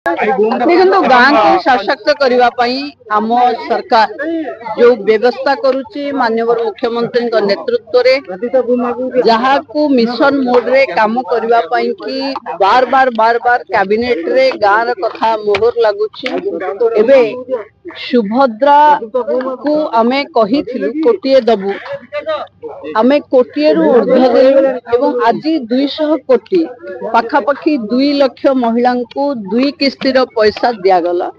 देखो गाँ को सशक्त करने आम सरकार जो व्यवस्था करुच्ची माननीय मुख्यमंत्री नेतृत्व रे जहाँ को मिशन मोड रे काम करने की बार बार कैबिनेट रे गाँव कथा मोहर लगुच सुभद्रा को आमे कही कोटिए दबु आमे कोटिए रु ऊर्ध्व देलु आज 200 कोटी पाखापाखि 2 लाख महिला को 2 किस्तिर पैसा दिगला।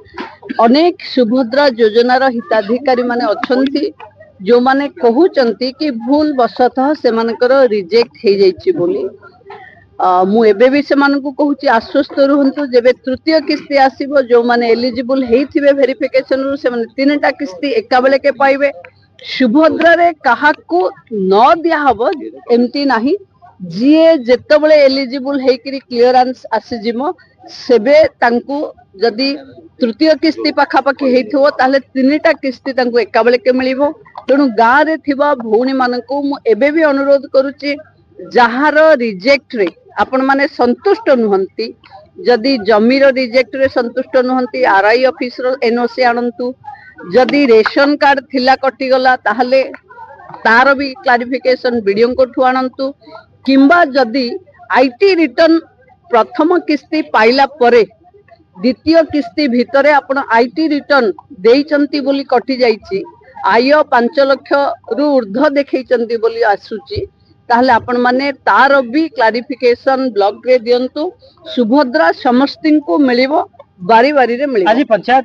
अनेक सुभद्रा योजनार हिताधिकारी माने अछंती जो माने कहउचंती कि भूल वशतः से मानकर रिजेक्ट हो जाइछि बोली मु एबे भी से मानकु कहूची आश्वस्त रुहंतु जेबे तृतीय किस्ती आसीबो जो माने एलिजिबल हेइथिबे वेरिफिकेशन रु से माने 3टा किस्ती एका बेले के पाइबे। सुभद्रा रे काहाकू न दिया हबो एमती नाही जिए जेतबेले एलिजिबल हेकरी क्लियरेंस आसीजिमो सेबे तांकू जदी तृतीय किस्ती पाखापाखि हेइथो ताले 3टा किस्ती तांकू एका बेले के मिलिबो। तेणु गाँ रे थिबा भौणी मानकू मु एबे भी अनुरोध करूची जहार रिजेक्ट रे आपण माने संतुष्ट नुहंती जदि जमीर रिजेक्ट रे संतुष्ट नुहंती आरआई ऑफिस रो एनओसी आनंतु जदि रेशन कार्ड थिला कटि गला ताहले तार भी क्लारिफिकेशन वीडियो को ठु आनंतु किंबा जदि आईटी रिटर्न प्रथम किस्ती पाइला परे द्वितीय किस्ती भितरे आपण आईटी रिटर्न देइचंती बोली कटि जाईची आय 5 लाख रु ऊर्ध्व देखैचंती बोली आसुची ताहले आपण माने तार भी क्लारिफिकेशन ब्लॉक रे दियंतु सुभद्रा समस्ती को मिलिबो बारी बारी रे मिलिबो। आज पंचायत